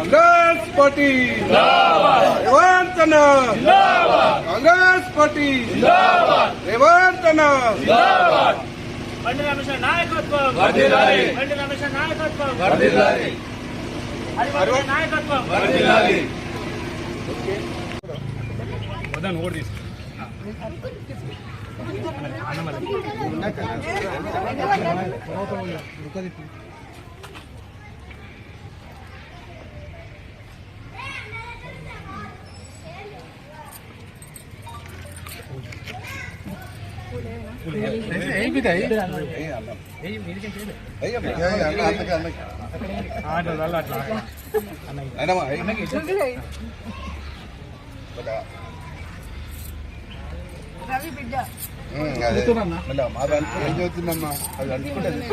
Congress party Revanth अन्ना Congress party Revanth अन्ना బండి రమేష్ నాయకత్వం వర్ధిల్లాలి బండి రమేష్ నాయకత్వం వర్ధిల్లాలి హరివంశ నాయకత్వం వర్ధిల్లాలి వదన్ ఓడి తీసు రవి బిడ్డ ఏం చదువుతుందమ్మా అది అనుకుంటుంది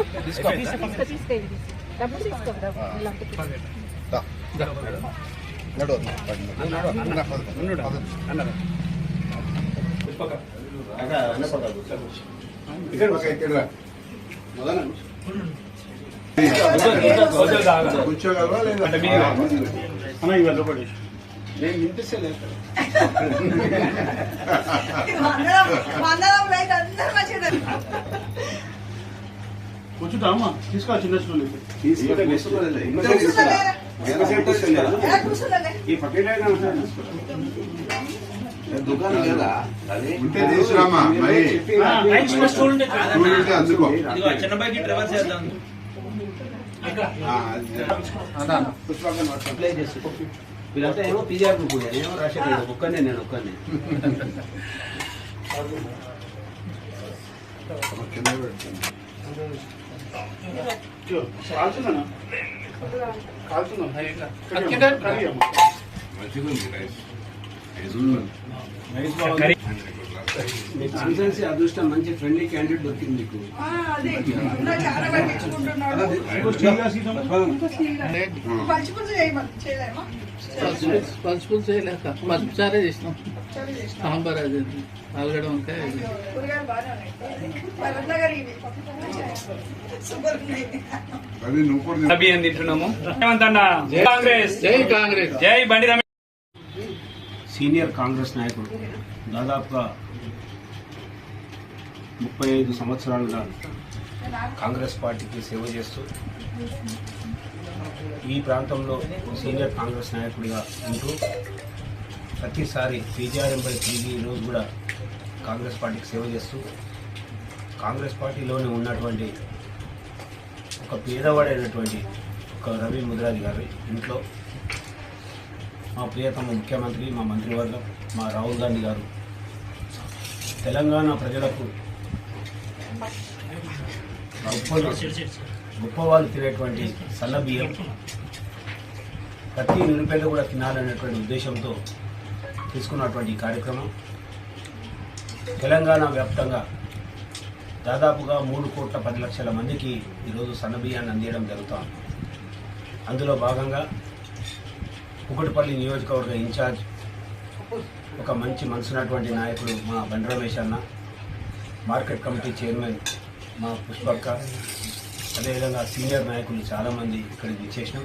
కూర్చోగలవా లేదా నేను వినిపిస్తలేదు కూర్చుంటామా తీసుకోవాలి చిన్న స్టూల్ దుకాణం లేదా ఉంటే తీసుకురామా మరి అందుకో చిన్న బైక్ ట్రావెల్ చేద్దాం వీళ్ళంతా ఏమో పీజీఆర్ పోయారు, ఏమో రాశారు ఒక్కనే, నేను ఒక్కనే. మీ కాన్ఫరెన్స్ అదృష్టం, మంచి ఫ్రెండ్లీ క్యాండిడేట్ దొరికింది మీకు. పసుపులు చేయలేక పసుపు చారే చేసినాం, సాంబార్ అది ఆలుగడ్డ వంకాయ. తింటున్నాము. కాంగ్రెస్ జై కాంగ్రెస్, జై బండి రమేష్. సీనియర్ కాంగ్రెస్ నాయకుడు, దాదాపుగా 35 సంవత్సరాలుగా కాంగ్రెస్ పార్టీకి సేవ చేస్తూ ఈ ప్రాంతంలో సీనియర్ కాంగ్రెస్ నాయకుడిగా ఉంటూ ప్రతిసారి పీజీఆర్ఎంపై తిరిగి ఈరోజు కూడా కాంగ్రెస్ పార్టీకి సేవ చేస్తూ కాంగ్రెస్ పార్టీలోనే ఉన్నటువంటి ఒక పేదవాడైనటువంటి ఒక రవి ముదిరాజ్ గారి ఇంట్లో మా ప్రియతమ ముఖ్యమంత్రి, మా మంత్రివర్గం, మా రాహుల్ గాంధీ గారు తెలంగాణ ప్రజలకు గొప్పవాళ్ళు తినేటువంటి సన్న బియ్యం ప్రతి నిరుపేద కూడా తినాలనేటువంటి ఉద్దేశంతో తీసుకున్నటువంటి ఈ కార్యక్రమం తెలంగాణ వ్యాప్తంగా దాదాపుగా 3,10,00,000 మందికి ఈరోజు సన్న బియ్యాన్ని అందించడం జరుగుతుంది. అందులో భాగంగా కుకట్పల్లి నియోజకవర్గ ఇన్ఛార్జ్, ఒక మంచి మనసున్నటువంటి నాయకుడు మా బండి రమేష్ అన్న, మార్కెట్ కమిటీ చైర్మన్ మా పుష్పక్క, అదేవిధంగా సీనియర్ నాయకులు చాలామంది ఇక్కడికి విచ్చేసినాం.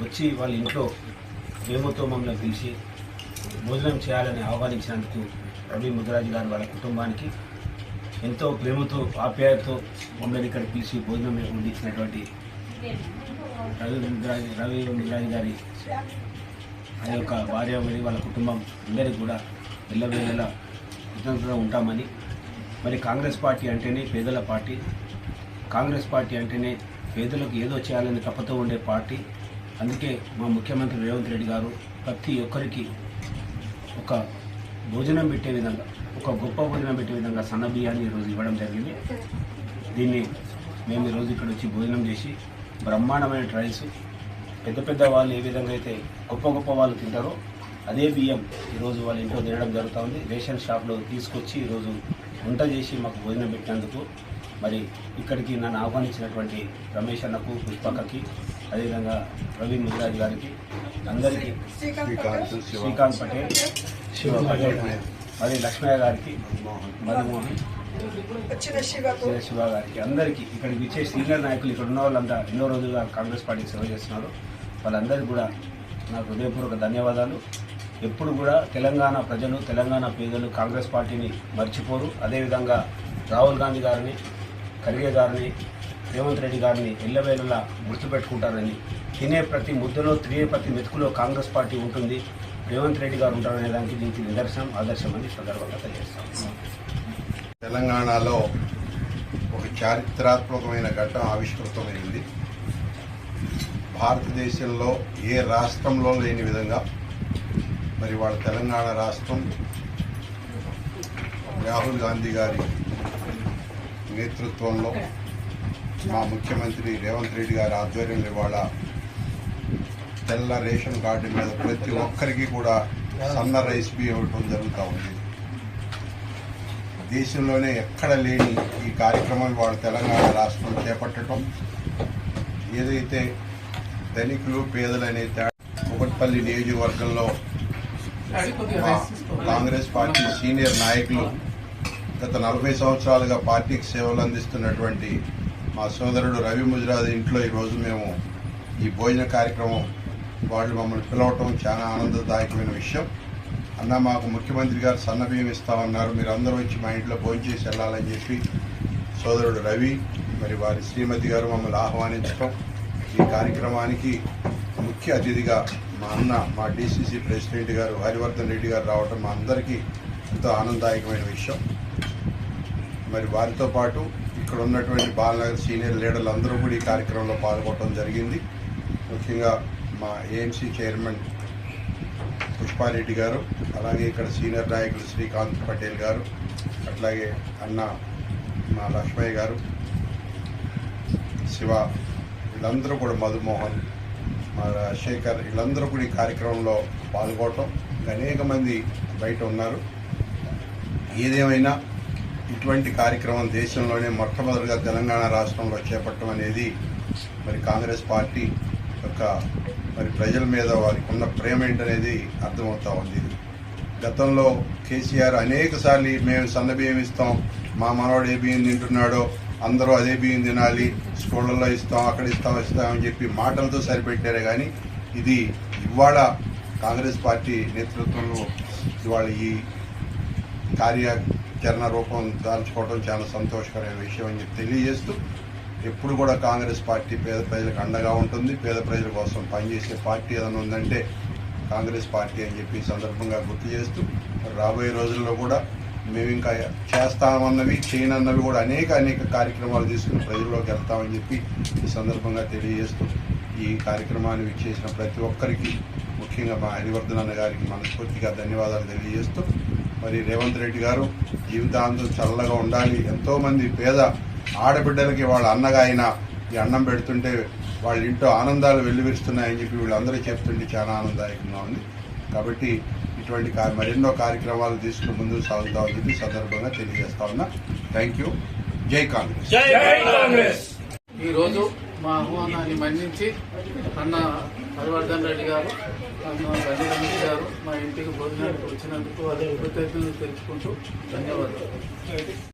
వచ్చి వాళ్ళ ఇంట్లో ప్రేమతో మమ్మల్ని పిలిచి భోజనం చేయాలని ఆహ్వానించినందుకు రవి ముదిరాజ్ గారు వాళ్ళ కుటుంబానికి ఎంతో ప్రేమతో ఆప్యాయతతో మమ్మల్ని ఇక్కడ పిలిచి భోజనం వండించినటువంటి రవి ముదిరాజ్ గారి ఆ యొక్క భార్య మరియు వాళ్ళ కుటుంబం అందరికీ కూడా ఎల్లవేళలా కృతజ్ఞతగా ఉంటామని. మరి కాంగ్రెస్ పార్టీ అంటేనే పేదల పార్టీ, కాంగ్రెస్ పార్టీ అంటేనే పేదలకు ఏదో చేయాలని తప్పతో ఉండే పార్టీ. అందుకే మా ముఖ్యమంత్రి రేవంత్ రెడ్డి గారు ప్రతి ఒక్కరికి ఒక భోజనం పెట్టే విధంగా, ఒక గొప్ప భోజనం పెట్టే విధంగా సన్న బియ్యాన్ని ఈరోజు ఇవ్వడం జరిగింది. దీన్ని మేము ఈరోజు ఇక్కడ వచ్చి భోజనం చేసి బ్రహ్మాండమైన రైస్, పెద్ద పెద్ద వాళ్ళు ఏ విధంగా అయితే గొప్ప గొప్ప వాళ్ళు తింటారో అదే బియ్యం ఈరోజు వాళ్ళ ఇంట్లో తినడం జరుగుతూ ఉంది. రేషన్ షాప్లో తీసుకొచ్చి ఈరోజు వంట చేసి మాకు భోజనం పెట్టినందుకు మరి ఇక్కడికి నన్ను ఆహ్వానించినటువంటి రమేష్ అన్నకు, పుష్పక్కకి, అదేవిధంగా రవి ముదిరాజ్ గారికి, అందరికీ, శ్రీకాంత్ పటేల్, శివ పటేల్, మరి లక్ష్మయ్య గారికి, మధుమోహన్, శివ గారికి, అందరికీ ఇక్కడికి ఇచ్చే సీనియర్ నాయకులు, ఇక్కడ ఉన్న వాళ్ళంతా ఎన్నో రోజులుగా కాంగ్రెస్ పార్టీకి సేవ చేస్తున్నారు. వాళ్ళందరికీ కూడా నాకు హృదయపూర్వక ధన్యవాదాలు. ఎప్పుడు కూడా తెలంగాణ ప్రజలు, తెలంగాణ పేదలు కాంగ్రెస్ పార్టీని మర్చిపోరు. అదేవిధంగా రాహుల్ గాంధీ గారిని, ఖర్గే గారిని, రేవంత్ రెడ్డి గారిని ఎల్లవేళలా గుర్తుపెట్టుకుంటారని, తినే ప్రతి ముద్దలో, తినే ప్రతి మెతుకులో కాంగ్రెస్ పార్టీ ఉంటుంది, రేవంత్ రెడ్డి గారు ఉంటారనే దానికి దీనికి నిదర్శనం, ఆదర్శం అని సందర్భంగా తెలియజేస్తాం. తెలంగాణలో ఒక చారిత్రాత్మకమైన ఘట్టం ఆవిష్కృతమైంది. భారతదేశంలో ఏ రాష్ట్రంలో లేని విధంగా మరి వాళ్ళ తెలంగాణ రాష్ట్రం రాహుల్ గాంధీ గారి నేతృత్వంలో మా ముఖ్యమంత్రి రేవంత్ రెడ్డి గారి ఆధ్వర్యంలో ఇవాళ తెల్ల రేషన్ కార్డు మీద ప్రతి ఒక్కరికి కూడా సన్న రైస్ బియ్యం ఇవ్వడం జరుగుతూ ఉంది. దేశంలోనే ఎక్కడ లేని ఈ కార్యక్రమం వాళ్ళ తెలంగాణ రాష్ట్రం చేపట్టడం, ఏదైతే ధనికులు పేదలు అనే కూకట్పల్లి నియోజకవర్గంలో మా కాంగ్రెస్ పార్టీ సీనియర్ నాయకులు గత 40 సంవత్సరాలుగా పార్టీకి సేవలు అందిస్తున్నటువంటి మా సోదరుడు రవి ముజరాజ్ ఇంట్లో ఈరోజు మేము ఈ భోజన కార్యక్రమం వాళ్ళు మమ్మల్ని పిలవటం చాలా ఆనందదాయకమైన విషయం. అన్న, మాకు ముఖ్యమంత్రి గారు సన్నబియ్యం ఇస్తామన్నారు, మీరు అందరూ వచ్చి మా ఇంట్లో భోజనం చేసి వెళ్ళాలని చెప్పి సోదరుడు రవి మరి వారి శ్రీమతి గారు మమ్మల్ని ఆహ్వానించడం, ఈ కార్యక్రమానికి ముఖ్య అతిథిగా మా అన్న, మా డీసీసీ ప్రెసిడెంట్ గారు హరివర్ధన్ రెడ్డి గారు రావటం మా అందరికీ ఎంతో ఆనందదాయకమైన విషయం. మరి వారితో పాటు ఇక్కడ ఉన్నటువంటి బాలనగర్ సీనియర్ లీడర్లు అందరూ కూడా ఈ కార్యక్రమంలో పాల్గొనడం జరిగింది. ముఖ్యంగా మా ఏఎంసీ చైర్మన్ పుష్పారెడ్డి గారు, అలాగే ఇక్కడ సీనియర్ నాయకులు శ్రీకాంత్ పటేల్ గారు, అట్లాగే అన్న మా లక్ష్మయ్య గారు, శివ, వీళ్ళందరూ కూడా మధుమోహన్, మా శేఖర్, వీళ్ళందరూ కూడా ఈ కార్యక్రమంలో పాల్గొనటం, అనేక మంది బయట ఉన్నారు. ఏదేమైనా ఇటువంటి కార్యక్రమం దేశంలోనే మొట్టమొదటిగా తెలంగాణ రాష్ట్రంలో చేపట్టడం అనేది మరి కాంగ్రెస్ పార్టీ యొక్క మరి ప్రజల మీద వారికి ఉన్న ప్రేమ ఏంటనేది అర్థమవుతా ఉంది. గతంలో కేసీఆర్ అనేక సార్లు మేము సన్నబియ్యం ఇస్తాం, మా మనవాడు ఏ బియ్యం తింటున్నాడో అందరూ అదే బియ్యం తినాలి, స్కూళ్ళల్లో ఇస్తాం, అక్కడ ఇస్తామని చెప్పి మాటలతో సరిపెట్టారే కానీ ఇది ఇవాళ కాంగ్రెస్ పార్టీ నేతృత్వంలో ఇవాళ ఈ కార్యాచరణ రూపం దాల్చుకోవడం చాలా సంతోషకరమైన విషయం అని చెప్పి తెలియజేస్తూ, ఎప్పుడు కూడా కాంగ్రెస్ పార్టీ పేద ప్రజలకు అండగా ఉంటుంది, పేద ప్రజల కోసం పనిచేసే పార్టీ ఏదైనా ఉందంటే కాంగ్రెస్ పార్టీ అని చెప్పి సందర్భంగా గుర్తు చేస్తూ, రాబోయే రోజుల్లో కూడా మేము ఇంకా చేస్తామన్నవి చేయనన్నవి కూడా అనేక కార్యక్రమాలు తీసుకుని ప్రజల్లోకి వెళ్తామని చెప్పి ఈ సందర్భంగా తెలియజేస్తూ, ఈ కార్యక్రమాన్ని విచ్చేసిన ప్రతి ఒక్కరికి ముఖ్యంగా మా హరివర్ధన్ అన్న గారికి మనస్ఫూర్తిగా ధన్యవాదాలు తెలియజేస్తూ, మరి రేవంత్ రెడ్డి గారు జీవితాంతం చల్లగా ఉండాలి. ఎంతోమంది పేద ఆడబిడ్డలకి వాళ్ళ అన్నగా అయినా ఈ అన్నం పెడుతుంటే వాళ్ళ ఇంట్లో ఆనందాలు వెల్లువిరుస్తున్నాయని చెప్పి వీళ్ళందరూ చెప్తుంటే చాలా ఆనందదాయకంగా ఉంది. కాబట్టి ఇటువంటి మరెన్నో కార్యక్రమాలు తీసుకుని ముందుకు సాగుతామని చెప్పి సందర్భంగా తెలియజేస్తా ఉన్నా. Thank you. జై కాంగ్రెస్. ఈరోజు మా ఆహ్వానాన్ని మన్నించి అన్న హరివర్ధన్ రెడ్డి గారు, అన్న బండి రమేష్ గారు మా ఇంటికి భోజనానికి వచ్చినందుకు వాళ్ళ కృతజ్ఞతలు తెలుసుకుంటూ ధన్యవాదాలు.